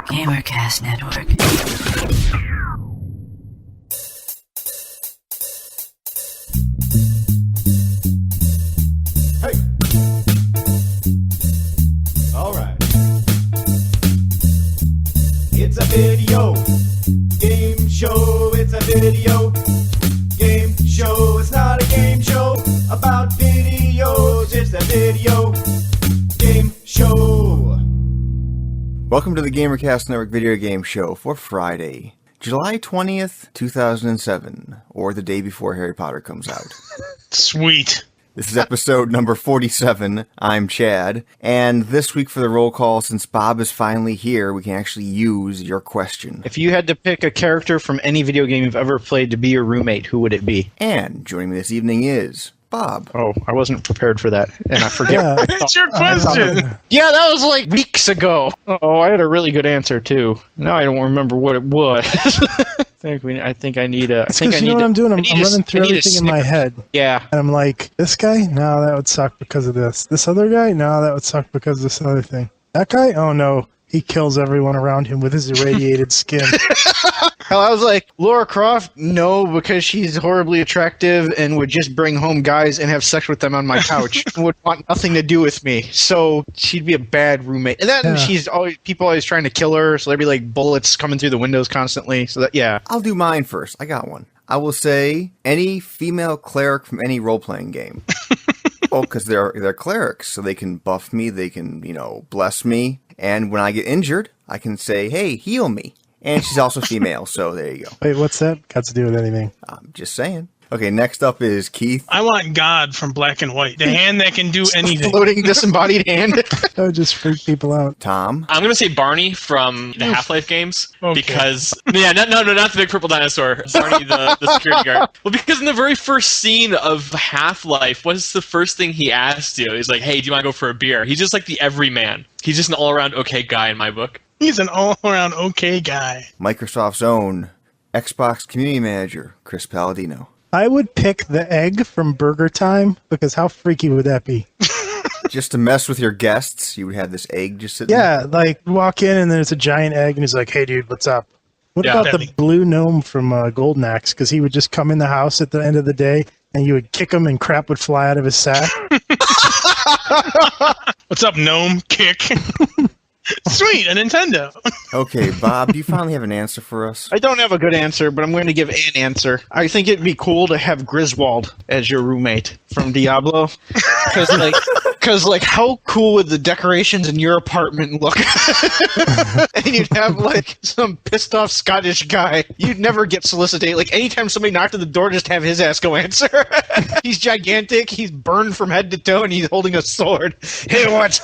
Gamercast Network. Hey! Alright. It's a video game show. It's a video game show. It's not a game show about videos. It's a video game show. Welcome to the Gamercast Network video game show for Friday, July 20th, 2007, or the day before Harry Potter comes out. Sweet. This is episode number 47. I'm Chad, and this week for the roll call, since Bob is finally here, we can actually use your question. If you had to pick a character from any video game you've ever played to be your roommate, who would it be? And joining me this evening is Bob. Oh, I wasn't prepared for that, and I forget. That's your question. Yeah, that was like weeks ago. Oh, I had a really good answer too. Now I don't remember what it was. I think I need a. It's because you know what I'm doing? I'm running through everything in my head. Yeah. And I'm like, this guy? No, that would suck because of this. This other guy? No, that would suck because of this other thing. That guy? Oh no. He kills everyone around him with his irradiated skin. Hell, I was like, Laura Croft? No, because she's horribly attractive and would just bring home guys and have sex with them on my couch. And would want nothing to do with me. So she'd be a bad roommate. And then she's always people always trying to kill her, so there'd be like bullets coming through the windows constantly. So that I'll do mine first. I got one. I will say any female cleric from any role-playing game. Well, because they're clerics, so they can buff me, they can, bless me. And when I get injured, I can say, hey, heal me. And she's also female, so there you go. Wait, what's that got to do with anything? I'm just saying. Okay, next up is Keith. I want God from Black and White. The hand that can do anything. Floating disembodied hand. That would just freak people out. Tom. I'm going to say Barney from the Half-Life games. Okay. Because, not the big purple dinosaur. Barney, the security guard. Well, because in the very first scene of Half-Life, what's the first thing he asks you? He's like, hey, do you want to go for a beer? He's just like the everyman. He's just an all-around okay guy in my book. He's an all-around okay guy. Microsoft's own Xbox Community Manager, Chris Paladino. I would pick the egg from Burger Time, because how freaky would that be? Just to mess with your guests, you would have this egg just sitting there? Yeah, like walk in and there's a giant egg and he's like, hey dude, what's up? What Yeah, about the blue gnome from Golden Axe? Because he would just come in the house at the end of the day and you would kick him and crap would fly out of his sack. What's up, gnome? Kick. Sweet, a Nintendo. Okay, Bob, do you finally have an answer for us? I don't have a good answer, but I'm going to give an answer. I think it'd be cool to have Griswold as your roommate from Diablo. Because, how cool would the decorations in your apartment look? And you'd have, some pissed-off Scottish guy. You'd never get solicited. Anytime somebody knocked at the door, just have his ass go answer. He's gigantic, he's burned from head to toe, and he's holding a sword. Hey, what?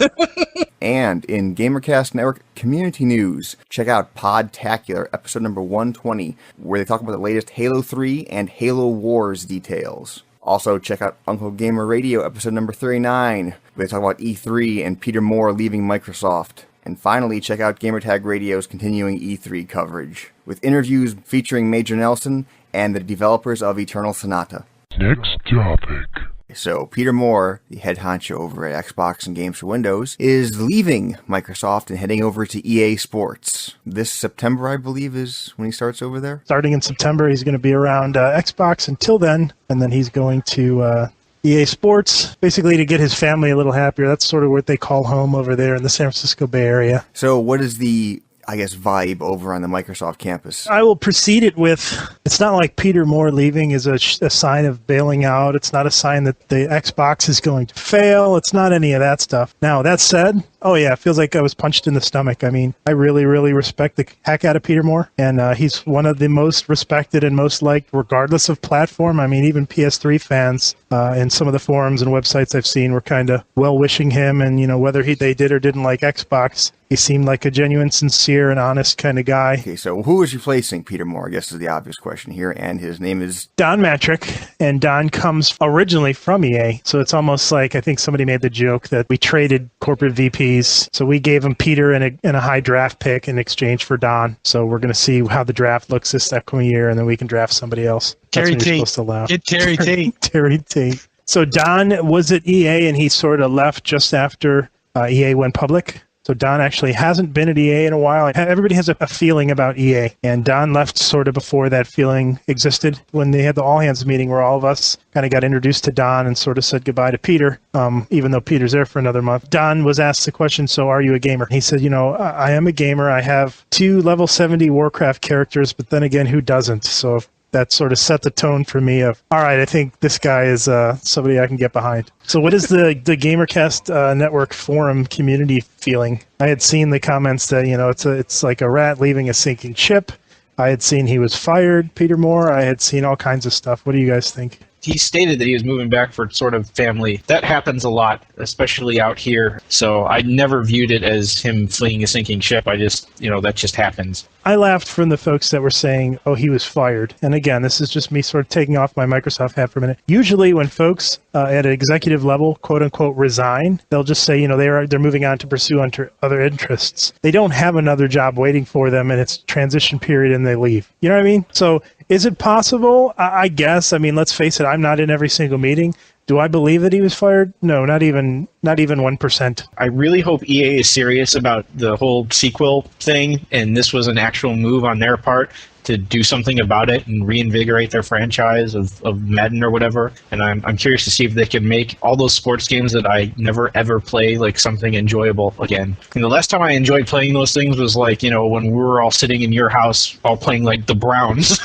And in Gamercast Network community news, check out Podtacular, episode number 120, where they talk about the latest Halo 3 and Halo Wars details. Also, check out Uncle Gamer Radio, episode number 39, where they talk about E3 and Peter Moore leaving Microsoft. And finally, check out Gamertag Radio's continuing E3 coverage, with interviews featuring Major Nelson and the developers of Eternal Sonata. Next topic. So, Peter Moore, the head honcho over at Xbox and Games for Windows, is leaving Microsoft and heading over to EA Sports. This September, I believe, is when he starts over there? Starting in September, he's going to be around Xbox until then, and then he's going to EA Sports, basically to get his family a little happier. That's sort of what they call home over there in the San Francisco Bay Area. So, what is the vibe over on the Microsoft campus? I will precede it with, it's not like Peter Moore leaving is a sign of bailing out. It's not a sign that the Xbox is going to fail. It's not any of that stuff. Now, that said, it feels like I was punched in the stomach. I mean, I really, really respect the heck out of Peter Moore, and he's one of the most respected and most liked regardless of platform. I mean, even PS3 fans in some of the forums and websites I've seen were kind of well-wishing him, and, whether they did or didn't like Xbox, he seemed like a genuine, sincere, and honest kind of guy. Okay, so who is replacing Peter Moore, I guess is the obvious question here, and his name is Don Matrick, and Don comes originally from EA, so it's almost like, I think somebody made the joke that we traded corporate VPs, so we gave him Peter and a high draft pick in exchange for Don, so we're going to see how the draft looks this upcoming year, and then we can draft somebody else. Terry That's when you're Tate. supposed to laugh. Get Terry Tate. Terry Tate. So Don was at EA, and he sort of left just after EA went public. So Don actually hasn't been at EA in a while. Everybody has a feeling about EA, and Don left sort of before that feeling existed when they had the all-hands meeting where all of us kind of got introduced to Don and sort of said goodbye to Peter, even though Peter's there for another month. Don was asked the question, so are you a gamer? He said, I am a gamer. I have 2 level 70 Warcraft characters, but then again, who doesn't? So that sort of set the tone for me of, all right, I think this guy is somebody I can get behind. So what is the GamerCast Network forum community feeling? I had seen the comments that, it's like a rat leaving a sinking ship. I had seen he was fired, Peter Moore. I had seen all kinds of stuff. What do you guys think? He stated that he was moving back for sort of family. That happens a lot, especially out here. So I never viewed it as him fleeing a sinking ship. I just, that just happens. I laughed from the folks that were saying, oh, he was fired. And again, this is just me sort of taking off my Microsoft hat for a minute. Usually when folks at an executive level, quote unquote, resign, they'll just say, they're moving on to pursue other interests. They don't have another job waiting for them and it's transition period and they leave. You know what I mean? So is it possible? I guess. I mean, let's face it, I'm not in every single meeting. Do I believe that he was fired? No, not even 1%. I really hope EA is serious about the whole sequel thing, and this was an actual move on their part to do something about it and reinvigorate their franchise of Madden or whatever. And I'm curious to see if they can make all those sports games that I never ever play like something enjoyable again. And the last time I enjoyed playing those things was like, when we were all sitting in your house all playing like the Browns.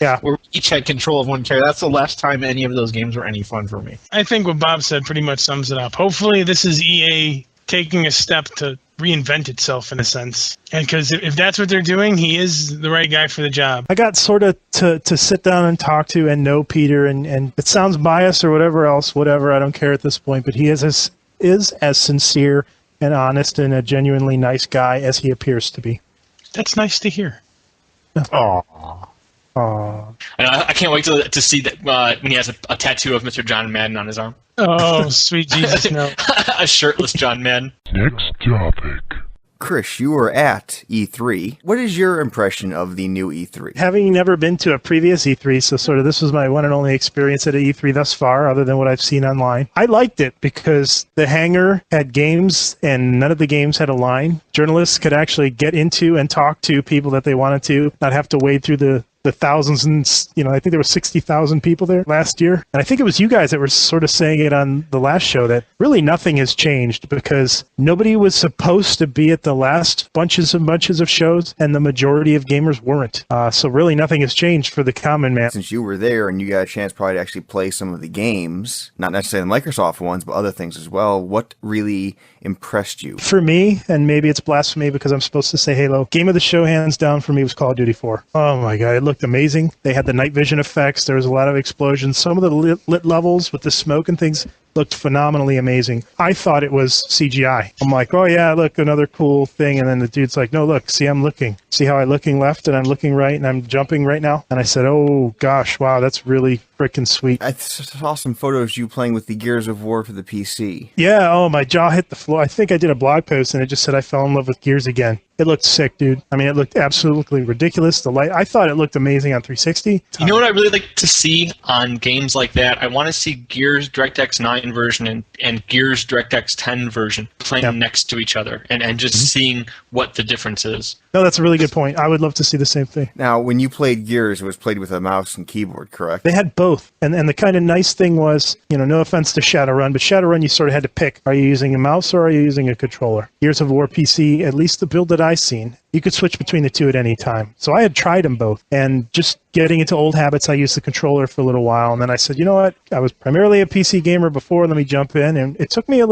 Yeah. Where we each had control of one character. That's the last time any of those games were any fun for me. I think what Bob said pretty much sums it up. Hopefully this is EA taking a step to reinvent itself in a sense. And because if that's what they're doing, he is the right guy for the job. I got sort of to sit down and talk to and know Peter, and it sounds biased or whatever, I don't care at this point, but he is as sincere and honest and a genuinely nice guy as he appears to be. That's nice to hear. Aww. Aww. And I can't wait to see that when he has a tattoo of Mr. John Madden on his arm. Oh, sweet Jesus, no. A shirtless John Madden. Next topic. Chris, you were at E3. What is your impression of the new E3? Having never been to a previous E3, so sort of this was my one and only experience at an E3 thus far, other than what I've seen online. I liked it because the hangar had games and none of the games had a line. Journalists could actually get into and talk to people that they wanted to, not have to wade through the thousands and, I think there were 60,000 people there last year. And I think it was you guys that were sort of saying it on the last show that really nothing has changed because nobody was supposed to be at the last bunches of shows and the majority of gamers weren't. So really nothing has changed for the common man. Since you were there and you got a chance probably to actually play some of the games, not necessarily the Microsoft ones, but other things as well, what really impressed you? For me, and maybe it's blasphemy because I'm supposed to say Halo, game of the show hands down for me was Call of Duty 4. Oh my God, it looked amazing. They had the night vision effects. There was a lot of explosions. Some of the lit levels with the smoke and things looked phenomenally amazing. I thought it was CGI. I'm like, oh yeah, look, another cool thing. And then the dude's like, no, look, see, I'm looking. See how I'm looking left and I'm looking right and I'm jumping right now? And I said, oh gosh, wow, that's really freaking sweet. I saw some photos of you playing with the Gears of War for the PC. Yeah, oh, my jaw hit the floor. I think I did a blog post and it just said I fell in love with Gears again. It looked sick, dude. I mean, it looked absolutely ridiculous. The light, I thought it looked amazing on 360. You know what I really like to see on games like that? I want to see Gears DirectX 9 version and Gears DirectX 10 version playing next to each other and just seeing what the difference is. No, that's a really good point. I would love to see the same thing. Now, when you played Gears, it was played with a mouse and keyboard, correct? They had both. And the kind of nice thing was, no offense to Shadowrun, but Shadowrun you sort of had to pick. Are you using a mouse or are you using a controller? Gears of War PC, at least the build that I've seen, you could switch between the two at any time. So I had tried them both. And just getting into old habits, I used the controller for a little while. And then I said, you know what? I was primarily a PC gamer before. Let me jump in. And it took me a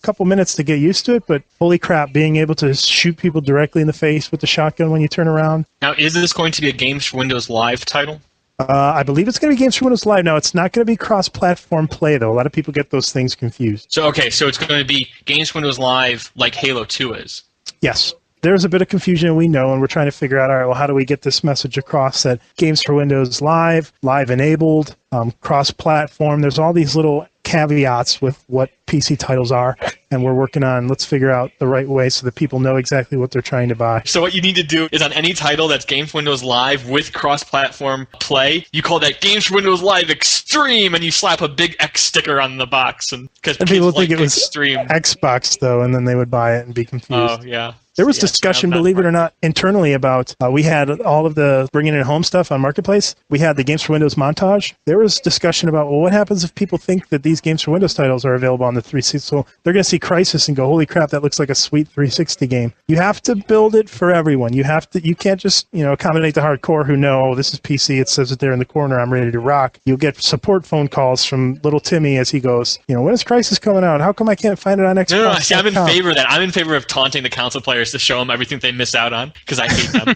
couple minutes to get used to it, but holy crap, being able to shoot people directly in the face with the shotgun when you turn around. Now, is this going to be a Games for Windows Live title? I believe it's going to be Games for Windows Live. Now, it's not going to be cross-platform play, though. A lot of people get those things confused. So it's going to be Games for Windows Live like Halo 2 is? Yes. There's a bit of confusion, we know, and we're trying to figure out, all right, well, how do we get this message across that Games for Windows Live enabled, cross-platform. There's all these little caveats with what PC titles are. and we're working on, let's figure out the right way so that people know exactly what they're trying to buy. So what you need to do is on any title that's Games for Windows Live with cross-platform play, you call that Games for Windows Live Extreme, and you slap a big X sticker on the box, and because people think it was Extreme. Xbox though, and then they would buy it and be confused. Oh yeah. There was Yeah, discussion, not believe it or part. not, internally about, we had all of the bringing in home stuff on Marketplace. We had the Games for Windows montage. There was discussion about, well, what happens if people think that these Games for Windows titles are available on the 360? So they're going to see Crysis and go, holy crap, that looks like a sweet 360 game. You have to build it for everyone. You can't just, accommodate the hardcore who know, oh, this is PC, it says it there in the corner, I'm ready to rock. You'll get support phone calls from little Timmy as he goes, when is Crysis coming out? How come I can't find it on Xbox? No, see, I'm in favor of that. I'm in favor of taunting the console players to show them everything they missed out on, because I hate them.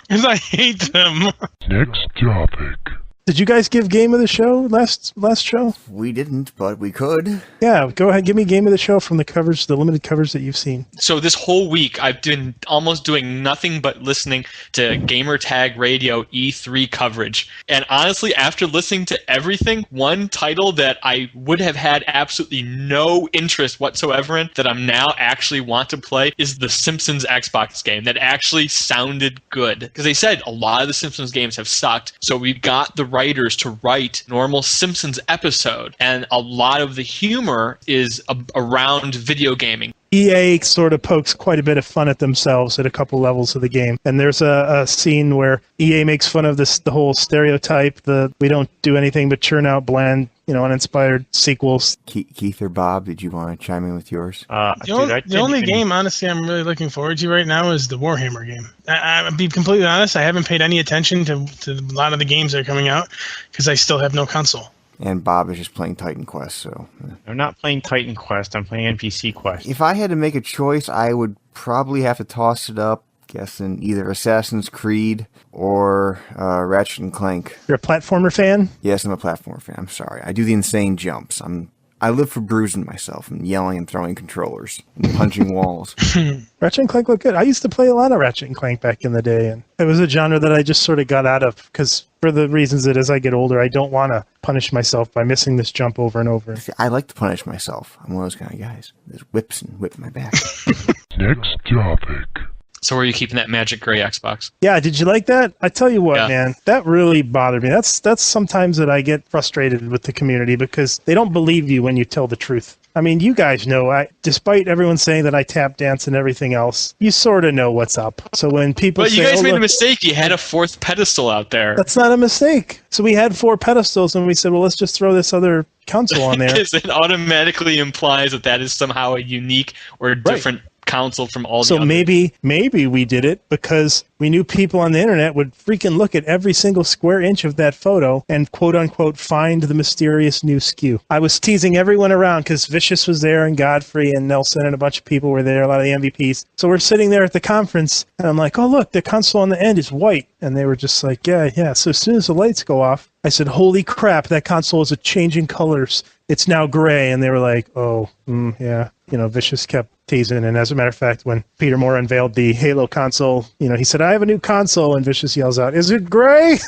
Because I hate them. Next topic. Did you guys give game of the show last show? We didn't, but we could. Yeah, go ahead. Give me game of the show from the covers, the limited covers that you've seen. So this whole week, I've been almost doing nothing but listening to Gamertag Radio E3 coverage. And honestly, after listening to everything, one title that I would have had absolutely no interest whatsoever in, that I'm now actually want to play, is the Simpsons Xbox game. That actually sounded good. Because they said a lot of the Simpsons games have sucked, so we got the writers to write normal Simpsons episode, and a lot of the humor is around video gaming. EA sort of pokes quite a bit of fun at themselves at a couple levels of the game. And there's a scene where EA makes fun of the whole stereotype, we don't do anything but churn out bland, uninspired sequels. Keith or Bob, did you want to chime in with yours? The only game, honestly, I'm really looking forward to right now is the Warhammer game. I'll be completely honest, I haven't paid any attention to a lot of the games that are coming out because I still have no console. And Bob is just playing Titan Quest, so... I'm not playing Titan Quest, I'm playing NPC Quest. If I had to make a choice, I would probably have to toss it up, guessing either Assassin's Creed or Ratchet and Clank. You're a platformer fan? Yes, I'm a platformer fan. I'm sorry. I do the insane jumps. I live for bruising myself and yelling and throwing controllers and punching walls. Ratchet and Clank look good. I used to play a lot of Ratchet and Clank back in the day, and it was a genre that I just sort of got out of because for the reasons that as I get older, I don't want to punish myself by missing this jump over and over. See, I like to punish myself. I'm one of those kind of guys. There's whips and whip my back. Next topic. So where are you keeping that Magic Gray Xbox? Yeah, did you like that? I tell you what, Yeah. man, that really bothered me. That's sometimes that I get frustrated with the community because they don't believe you when you tell the truth. I mean, you guys know, despite everyone saying that I tap dance and everything else, you sort of know what's up. So when people But say, you guys oh, made a look, mistake. You had a fourth pedestal out there. that's not a mistake. So we had 4 pedestals and we said, well, let's just throw this other console on there. Because it automatically implies that is somehow a unique or different console from all the So others. maybe we did it because we knew people on the internet would freaking look at every single square inch of that photo and quote unquote find the mysterious new SKU. I was teasing everyone around because Vicious was there and Godfrey and Nelson and a bunch of people were there, a lot of the MVPs. So we're sitting there at the conference and I'm like, oh look, the console on the end is white. And they were just like, yeah. So as soon as the lights go off, I said, holy crap, that console is changing colors. It's now gray. And they were like, oh, yeah. Vicious kept teasing. And as a matter of fact, when Peter Moore unveiled the Halo console, he said, I have a new console. And Vicious yells out, is it gray?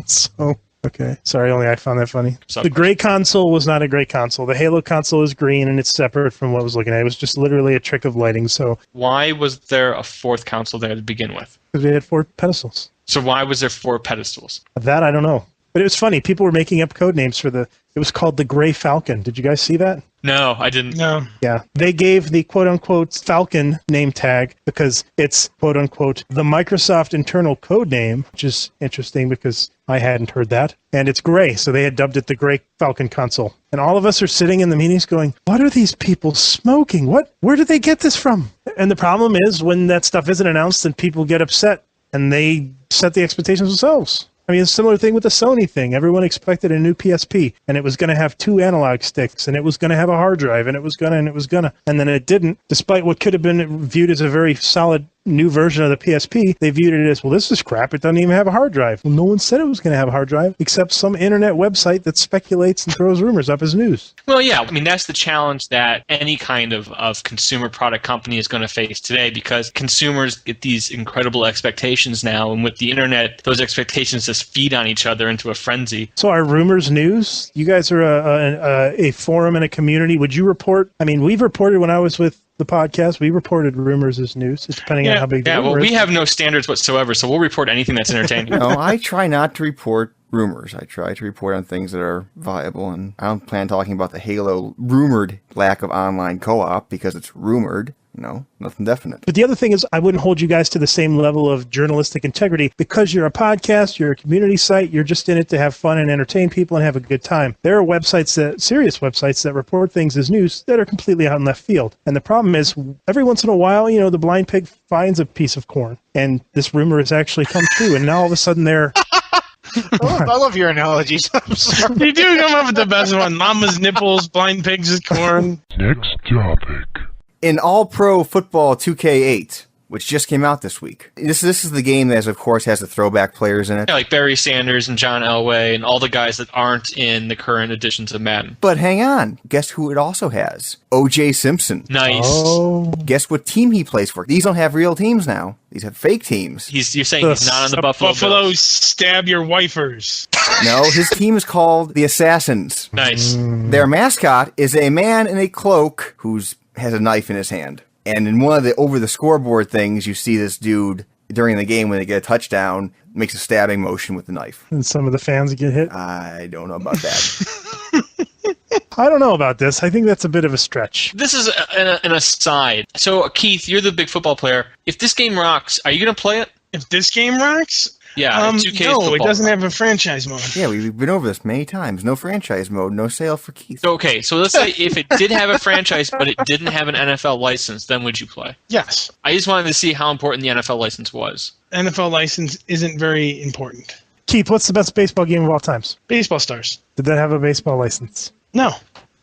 So, okay. Sorry, only I found that funny. The gray console was not a gray console. The Halo console is green and it's separate from what I was looking at. It was just literally a trick of lighting. So, Why was there a fourth console there to begin with? because we had 4 pedestals. So why was there 4 pedestals? That I don't know. But it was funny. People were making up code names for it was called the Gray Falcon. Did you guys see that? No, I didn't. No. Yeah. They gave the quote-unquote Falcon name tag because it's quote-unquote the Microsoft internal code name, which is interesting because I hadn't heard that. And it's gray, so they had dubbed it the Gray Falcon console. And all of us are sitting in the meetings going, what are these people smoking? Where did they get this from? And the problem is when that stuff isn't announced, then people get upset and they set the expectations themselves. I mean, it's a similar thing with the Sony thing. Everyone expected a new PSP, and it was going to have 2 analog sticks, and it was going to have a hard drive, and it was going to, and then it didn't, despite what could have been viewed as a very solid, new version of the PSP, they viewed it as, well, this is crap. It doesn't even have a hard drive. Well, no one said it was going to have a hard drive except some internet website that speculates and throws rumors up as news. Well, yeah. I mean, that's the challenge that any kind of consumer product company is going to face today, because consumers get these incredible expectations now. And with the internet, those expectations just feed on each other into a frenzy. So are rumors news? You guys are a forum and a community. Would you report? I mean, we've reported when I was with the podcast, we reported rumors as news, depending on how big the rumor is. We have no standards whatsoever, so we'll report anything that's entertaining. No, I try not to report rumors. I try to report on things that are viable, and I don't plan talking about the Halo rumored lack of online co-op because it's rumored. No, nothing definite. But the other thing is, I wouldn't hold you guys to the same level of journalistic integrity. Because you're a podcast, you're a community site, you're just in it to have fun and entertain people and have a good time. There are websites, serious websites, that report things as news that are completely out in left field. And the problem is, every once in a while, the blind pig finds a piece of corn, and this rumor has actually come true, and now all of a sudden they're... I love your analogies. I'm sorry. You do come up with the best one. Mama's nipples, blind pigs with corn. Next topic. In All-Pro Football 2K8, which just came out this week. This is the game that, of course, has the throwback players in it. Yeah, like Barry Sanders and John Elway and all the guys that aren't in the current editions of Madden. But hang on. Guess who it also has? O.J. Simpson. Nice. Oh, Guess what team he plays for? These don't have real teams now. These have fake teams. You're saying he's not on the Buffalo Bills? Stab your wifers. No, his team is called the Assassins. Nice. Their mascot is a man in a cloak who has a knife in his hand. And in one of the over the scoreboard things, you see this dude during the game when they get a touchdown, makes a stabbing motion with the knife. and some of the fans get hit. I don't know about that. I don't know about this. I think that's a bit of a stretch. This is an aside. So, Keith, you're the big football player. If this game rocks, are you going to play it? If this game rocks, Yeah, 2K no, football it doesn't rocks. have a franchise mode. Yeah, we've been over this many times. No franchise mode, no sale for Keith. Okay, so let's say if it did have a franchise, but it didn't have an NFL license, then would you play? Yes, I just wanted to see how important the NFL license was. NFL license isn't very important. Keith, what's the best baseball game of all times? Baseball stars. Did that have a baseball license? No.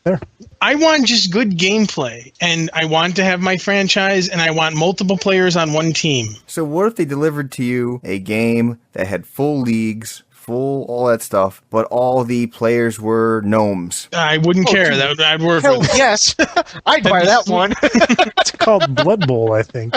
There. I want just good gameplay, and I want to have my franchise, and I want multiple players on one team. So what if they delivered to you a game that had full leagues, full all that stuff, but all the players were gnomes? I wouldn't care. I'd work Hell with it. yes. I'd buy that one. It's called Blood Bowl, I think.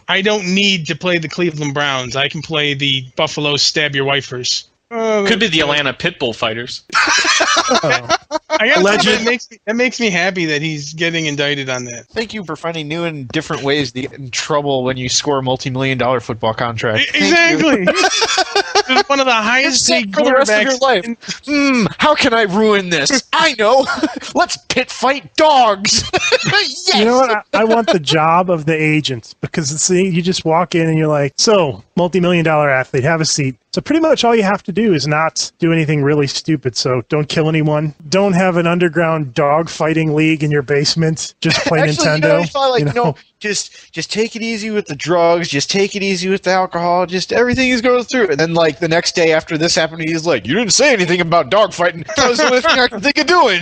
I don't need to play the Cleveland Browns. I can play the Buffalo Stab Your Wifers. Could be the Atlanta Pitbull Fighters. Oh. I gotta say, that makes me happy that he's getting indicted on that. Thank you for finding new and different ways to get in trouble when you score a multi-million-dollar football contract. Exactly. He's one of the highest paid For the rest of your quarterbacks. life. How can I ruin this? I know. Let's pit fight dogs. Yes. You know what? I want the job of the agent, because it's, you just walk in and you're like, so, multi-million-dollar athlete, have a seat. So pretty much all you have to do is not do anything really stupid. So don't kill anyone. Don't have an underground dog fighting league in your basement. Just play Actually, Nintendo. it's probably like, just take it easy with the drugs. Just take it easy with the alcohol. Just everything is going through. And then, like, the next day after this happened, he's like, you didn't say anything about dog fighting. That was the only thing I can think of doing.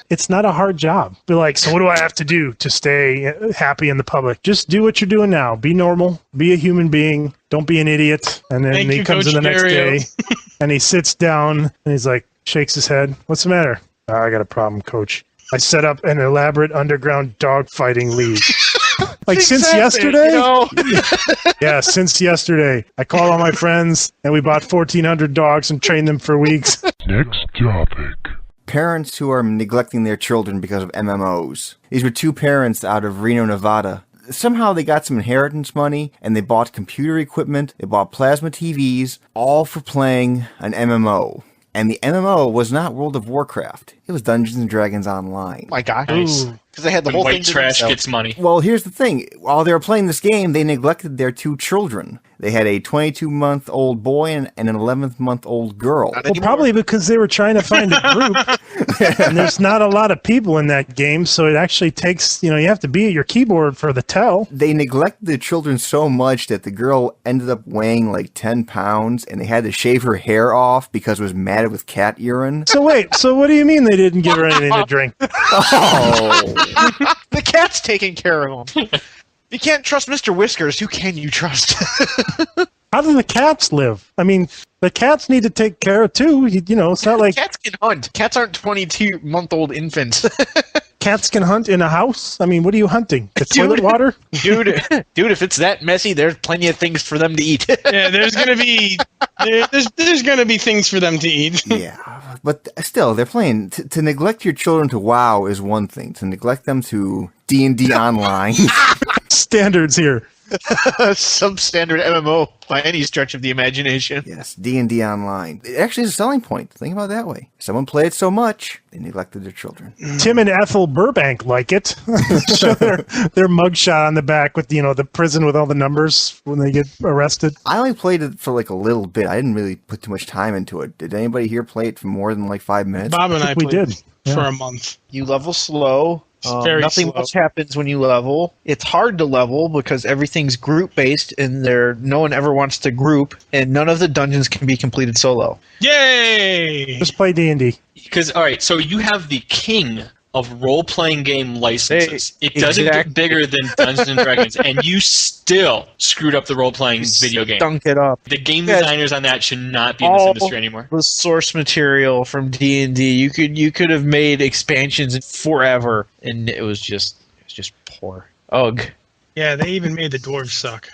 It's not a hard job. Be like, so what do I have to do to stay happy in the public? Just do what you're doing now. Be normal. Be a human being. Don't be an idiot. And then Thank he you, comes in Coach the next Dario. day and he sits down and he's like, shakes his head. What's the matter? "Oh, I got a problem, coach. I set up an elaborate underground dog fighting league. Like since yesterday? Yeah, since yesterday. I called all my friends and we bought 1,400 dogs and trained them for weeks. Next topic. Parents who are neglecting their children because of MMOs. These were two parents out of Reno, Nevada. Somehow they got some inheritance money, and they bought computer equipment, they bought plasma TVs, all for playing an MMO. And the MMO was not World of Warcraft. It was Dungeons & Dragons Online. Oh my God. Nice. Because they had the When whole white thing to trash themselves. gets money. Well, here's the thing. While they were playing this game, they neglected their two children. They had a 22-month-old boy and an 11-month-old girl. Well, probably because they were trying to find a group, and there's not a lot of people in that game, so it actually takes, you have to be at your keyboard for the tell. They neglected the children so much that the girl ended up weighing like 10 pounds, and they had to shave her hair off because it was matted with cat urine. So wait, so what do you mean they didn't give her anything to drink? Oh. The cat's taking care of them. If you can't trust Mr. Whiskers, who can you trust? How do the cats live? I mean, the cats need to take care of too. You know, it's not like Cats can hunt. Cats aren't 22-month-old infants. cats can hunt in a house. I mean, what are you hunting? The toilet water? Dude, if it's that messy, there's plenty of things for them to eat. Yeah, there's gonna be things for them to eat. Yeah, but still, they're playing. To neglect your children to WoW is one thing. To neglect them to D&D Online. Standards here. Substandard MMO by any stretch of the imagination. Yes, D&D Online. It actually is a selling point. Think about it that way. Someone played it so much, they neglected their children. Tim and Ethel Burbank like it. Show their mugshot on the back with, you know, the prison with all the numbers when they get arrested. I only played it for like a little bit. I didn't really put too much time into it. Did anybody here play it for more than like 5 minutes? Bob and I We played did, for yeah. a month. You level slow. Very Nothing slow. much happens when you level. It's hard to level because everything's group based, and no one ever wants to group, and none of the dungeons can be completed solo. Yay! Just play D&D. Because, all right, so you have the king of role-playing game licenses. It doesn't Exactly. get bigger than Dungeons & Dragons, and you still screwed up the role-playing video game. Stunk it up. The game Yeah. designers on that should not be in this All industry anymore. the source material from D&D, you could have made expansions forever, and it was just poor. Ugh. Yeah, they even made the dwarves suck.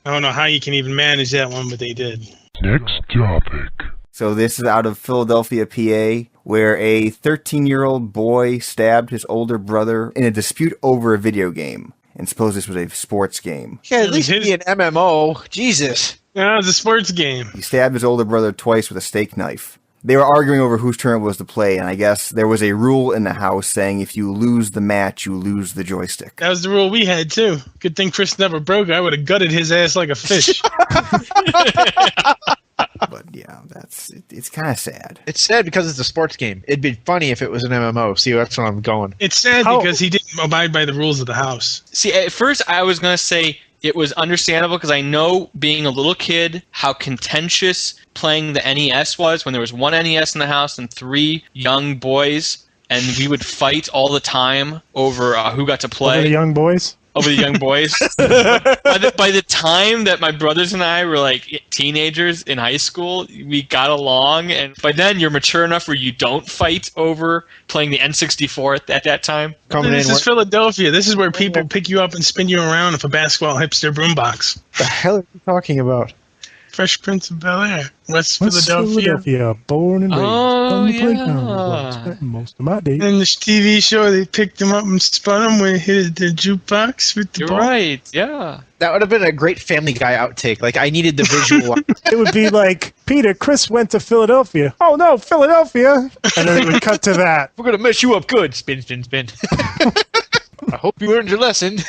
I don't know how you can even manage that one, but they did. Next topic. So this is out of Philadelphia, PA, where a 13-year-old boy stabbed his older brother in a dispute over a video game. And suppose this was a sports game. Yeah, at least be an MMO. Jesus. No, it's a sports game. He stabbed his older brother twice with a steak knife. They were arguing over whose turn it was to play, and I guess there was a rule in the house saying if you lose the match, you lose the joystick. That was the rule we had, too. Good thing Chris never broke it. I would have gutted his ass like a fish. But yeah, it's kind of sad. It's sad because it's a sports game. It'd be funny if it was an MMO. See, that's where I'm going. It's sad How- because he didn't abide by the rules of the house. See, at first I was going to say it was understandable because I know being a little kid how contentious playing the NES was when there was one NES in the house and 3 young boys, and we would fight all the time over who got to play. Over the young boys. Over the young boys. by the time that my brothers and I were like teenagers in high school, we got along, and by then you're mature enough where you don't fight over playing the N64 at that time. This is Philadelphia. This is where people pick you up and spin you around with a basketball hipster boombox. What the hell are you talking about? Fresh Prince of Bel-Air, West West Philadelphia. Born and raised on the yeah. playground. Where I spent most of my days. In this TV show, they picked him up and spun him when he hit the jukebox with the You're ball. right, yeah. That would have been a great Family Guy outtake. Like, I needed the visual. It would be like, Peter, Chris went to Philadelphia. Oh no, Philadelphia! And then it would cut to that. We're going to mess you up good. Spin, spin, spin. I hope you learned your lesson.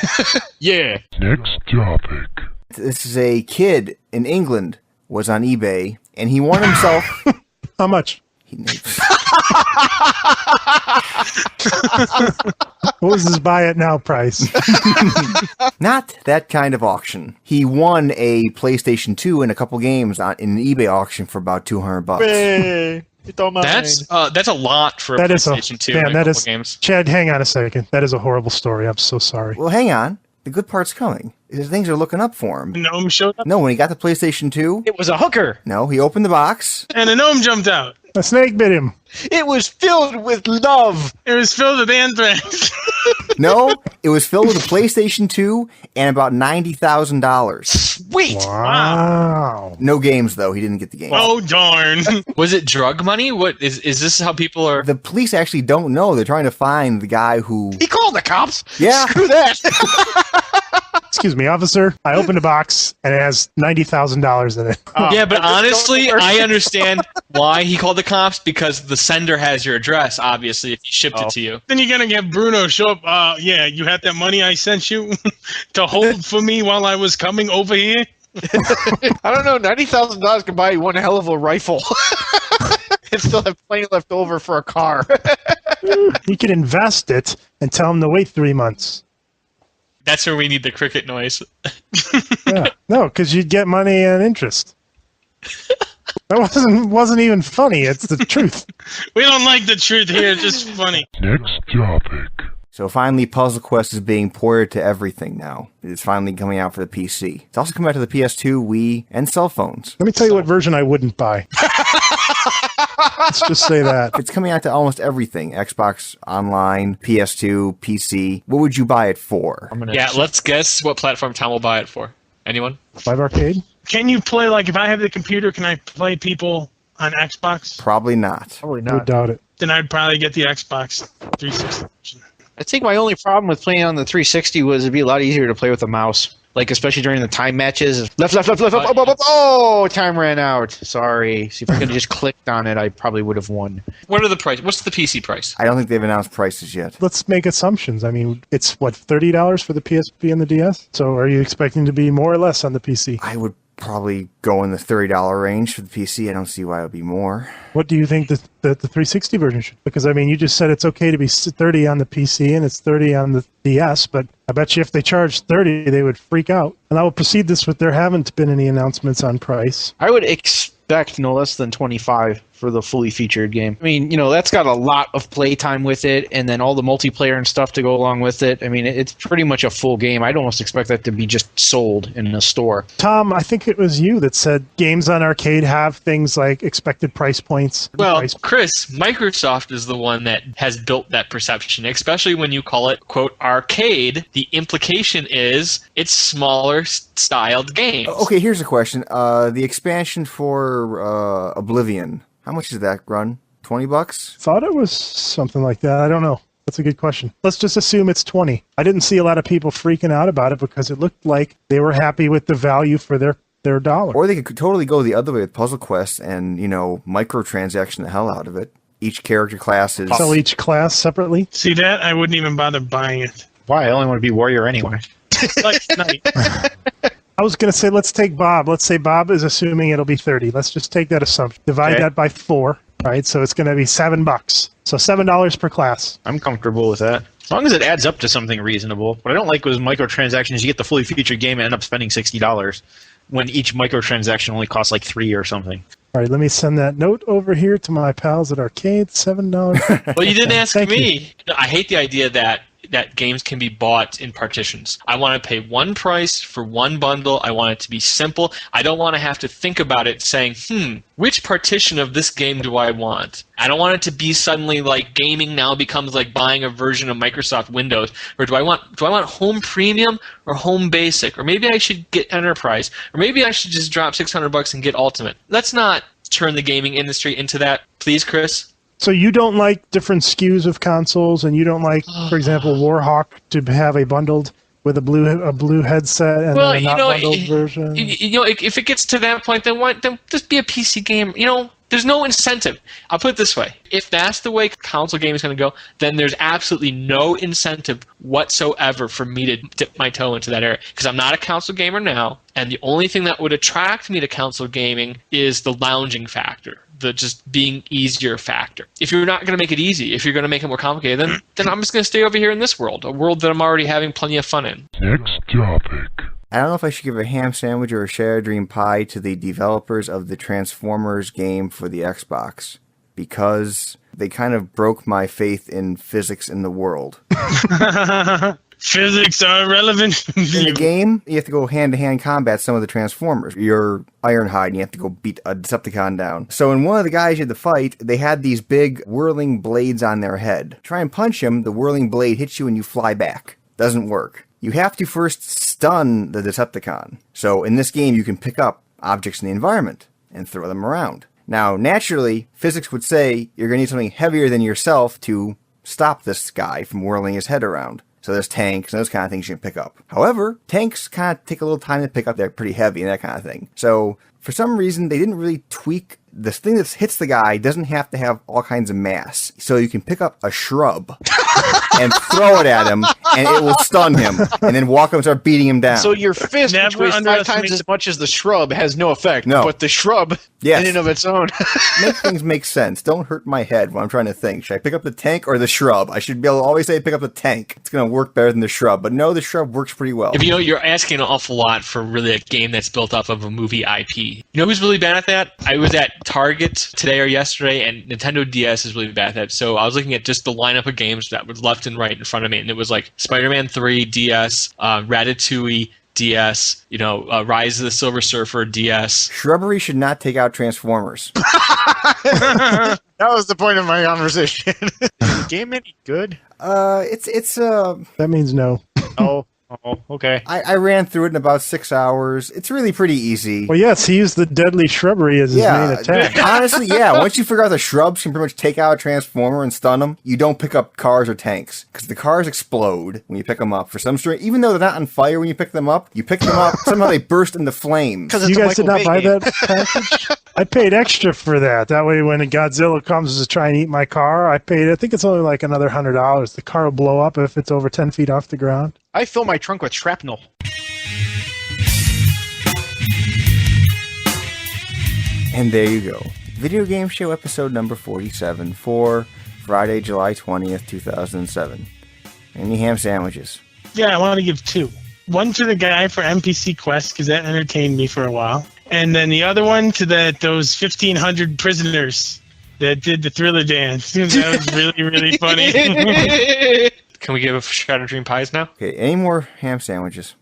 Yeah. Next topic. This is a kid in England was on eBay, and he won himself... How much? What was his buy it now price? Not that kind of auction. He won a PlayStation 2 and a couple games in an eBay auction for about $200. Hey, it's all mine. That's a lot for a That is a PlayStation 2 man. and a That couple is games. Chad. Hang on a second. That is a horrible story. I'm so sorry. Well, hang on. The good part's coming. Things are looking up for him. The gnome showed up, No, when he got the PlayStation 2, It was a hooker. no, he opened the box. and a gnome jumped out. A snake bit him. It was filled with love. It was filled with anthrax. No, it was filled with a PlayStation 2 and about $90,000. Sweet. Wow. No games, though. He didn't get the game. Oh, darn. Was it drug money? What is this how people are The police actually don't know. They're trying to find the guy who... He called the cops. Yeah. Screw that. Excuse me, officer. I opened a box and it has $90,000 in it. Yeah, but honestly, I understand why he called the cops because the sender has your address, obviously, if he shipped it to you. Then you're going to get Bruno show up. Yeah, you had that money I sent you to hold for me while I was coming over here? I don't know. $90,000 can buy you one hell of a rifle. And still have plenty left over for a car. You could invest it and tell him to wait 3 months. That's where we need the cricket noise. Yeah. No, because you'd get money and interest. That wasn't even funny. It's the truth. We don't like the truth here. It's just funny. Next topic. So finally, Puzzle Quest is being ported to everything now. It's finally coming out for the PC. It's also coming out to the PS2, Wii, and cell phones. Let me tell you what version I wouldn't buy. Let's just say that. It's coming out to almost everything. Xbox Online, PS2, PC. What would you buy it for? Yeah, let's guess what platform Tom will buy it for. Anyone? Live Arcade? Can you play, like, if I have the computer, can I play people on Xbox? Probably not. Probably I would not. doubt it. Then I'd probably get the Xbox 360. I think my only problem with playing on the 360 was it'd be a lot easier to play with a mouse. Like, especially during the time matches. Left, up. Oh, time ran out. Sorry. See, if I could have just clicked on it, I probably would have won. What are the price? What's the PC price? I don't think they've announced prices yet. Let's make assumptions. I mean, it's, what, $30 for the PSP and the DS? So are you expecting to be more or less on the PC? I would probably go in the $30 range for the PC. I don't see why it would be more. What do you think the 360 version should? Because, I mean, you just said it's okay to be 30 on the PC and it's 30 on the DS, but I bet you if they charged 30, they would freak out. And I will proceed this with there haven't been any announcements on price. I would expect no less than 25 for the fully featured game. I mean, that's got a lot of playtime with it, and then all the multiplayer and stuff to go along with it. I mean, it's pretty much a full game. I'd almost expect that to be just sold in a store. Tom, I think it was you that said games on arcade have things like expected price points. Well, Chris, Microsoft is the one that has built that perception, especially when you call it, quote, arcade. The implication is it's smaller styled games. Okay, here's a question. The expansion for Oblivion, how much does that run? $20? Thought it was something like that. I don't know. That's a good question. Let's just assume it's 20. I didn't see a lot of people freaking out about it because it looked like they were happy with the value for their dollar. Or they could totally go the other way with Puzzle Quest and, microtransaction the hell out of it. Each character class is... Sell each class separately? See that? I wouldn't even bother buying it. Why? I only want to be warrior anyway. Like tonight. I was going to say, let's take Bob. Let's say Bob is assuming it'll be 30. Let's just take that assumption. Divide that by 4, right? So it's going to be $7. So $7 per class. I'm comfortable with that. As long as it adds up to something reasonable. What I don't like was microtransactions. You get the fully featured game and end up spending $60 when each microtransaction only costs like $3 or something. All right, let me send that note over here to my pals at Arcade, $7. Well, you didn't ask Thank me. I hate the idea that games can be bought in partitions. I want to pay one price for one bundle. I want it to be simple. I don't want to have to think about it saying, which partition of this game do I want? I don't want it to be suddenly like gaming now becomes like buying a version of Microsoft Windows. Or do I want home premium or home basic? Or maybe I should get enterprise. Or maybe I should just drop $600 and get ultimate. Let's not turn the gaming industry into that. Please, Chris? So you don't like different SKUs of consoles, and you don't like, for example, Warhawk to have a bundled with a blue headset and then a not bundled version? If it gets to that point, then just be a PC game. There's no incentive. I'll put it this way. If that's the way console gaming is going to go, then there's absolutely no incentive whatsoever for me to dip my toe into that area. Because I'm not a console gamer now, and the only thing that would attract me to console gaming is the lounging factor, the just being easier factor. If you're not going to make it easy, if you're going to make it more complicated, then I'm just going to stay over here in this world, a world that I'm already having plenty of fun in. Next topic. I don't know if I should give a ham sandwich or a share dream pie to the developers of the Transformers game for the Xbox, because they kind of broke my faith in physics in the world. Physics are relevant. In the game, you have to go hand-to-hand combat some of the Transformers. You're Ironhide, and you have to go beat a Decepticon down. So in one of the guys you had to fight, they had these big whirling blades on their head. Try and punch him, the whirling blade hits you and you fly back. Doesn't work. You have to first stun the Decepticon. So in this game, you can pick up objects in the environment and throw them around. Now, naturally, physics would say you're going to need something heavier than yourself to stop this guy from whirling his head around. So there's tanks and those kind of things you can pick up. However, tanks kind of take a little time to pick up. They're pretty heavy and that kind of thing. So for some reason, they didn't really tweak. This thing that hits the guy doesn't have to have all kinds of mass. So you can pick up a shrub and throw it at him, and it will stun him, and then walk up and start beating him down. So your fist, which weighs 5 times as much as the shrub, has no effect. No. But the shrub, in and of its own. Make things make sense. Don't hurt my head when I'm trying to think. Should I pick up the tank or the shrub? I should be able to always say pick up the tank. It's going to work better than the shrub. But no, the shrub works pretty well. You're asking an awful lot for really a game that's built off of a movie IP. You know who's really bad at that? I was at Target today or yesterday, and Nintendo DS is really bad at that. So I was looking at just the lineup of games that was left left and right in front of me, and it was like Spider-Man 3 DS, Ratatouille DS, Rise of the Silver Surfer DS. Shrubbery should not take out Transformers. That was the point of my conversation. Is the game any good? It's That means no. Oh, okay. I ran through it in about 6 hours. It's really pretty easy. Well, yes, he used the deadly shrubbery as his main attack. Honestly, yeah. Once you figure out the shrubs can pretty much take out a Transformer and stun them, you don't pick up cars or tanks. Because the cars explode when you pick them up. For some strange, even though they're not on fire when you pick them up, somehow they burst into flames. You guys did not buy that package? I paid extra for that. That way when Godzilla comes to try and eat my car, I think it's only like another $100. The car will blow up if it's over 10 feet off the ground. I fill my trunk with shrapnel. And there you go. Video Game Show episode number 47 for Friday, July 20th, 2007. Any ham sandwiches? Yeah, I want to give 2. One to the guy for NPC Quest, because that entertained me for a while. And then the other one to those 1,500 prisoners that did the Thriller dance. That was really, really funny. Can we give Shattered Dream Pies now? Okay, any more ham sandwiches?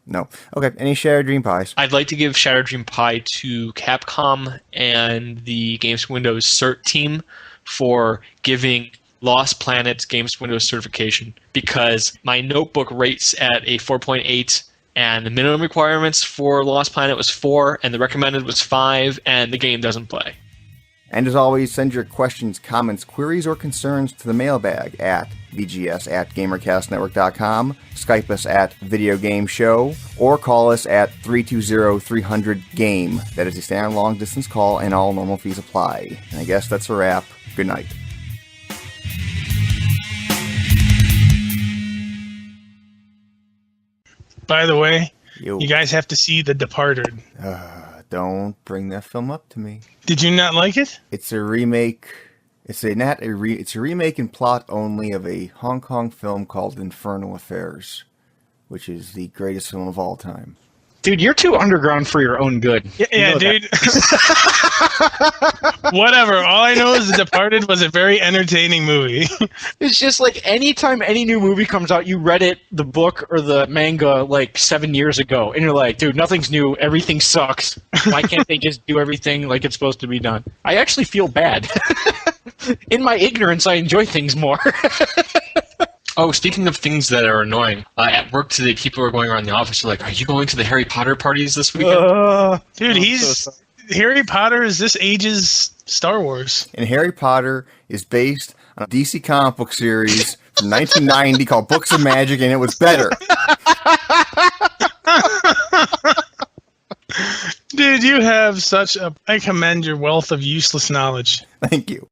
No. Okay, any Shattered Dream Pies? I'd like to give Shattered Dream Pie to Capcom and the Games Windows CERT team for giving Lost Planets Games Windows certification, because my notebook rates at a 4.8, and the minimum requirements for Lost Planet was 4, and the recommended was 5, and the game doesn't play. And as always, send your questions, comments, queries, or concerns to the mailbag at vgs@gamercastnetwork.com, Skype us at Video Game Show, or call us at 320-300-GAME. That is a standard long-distance call, and all normal fees apply. And I guess that's a wrap. Good night. By the way, Yo. you guys have to see The Departed. Don't bring that film up to me. Did you not like it? It's a remake. It's a remake and plot only of a Hong Kong film called Infernal Affairs, which is the greatest film of all time. Dude, you're too underground for your own good. Yeah, dude. Whatever. All I know is The Departed was a very entertaining movie. It's just like anytime any new movie comes out, you read it, the book or the manga, like 7 years ago, and you're like, dude, nothing's new. Everything sucks. Why can't they just do everything like it's supposed to be done? I actually feel bad. In my ignorance, I enjoy things more. Oh, speaking of things that are annoying, at work today, people are going around the office. They're like, "Are you going to the Harry Potter parties this weekend?" Dude, Harry Potter is this age's Star Wars. And Harry Potter is based on a DC comic book series from 1990 called Books of Magic, and it was better. Dude, you have I commend your wealth of useless knowledge. Thank you.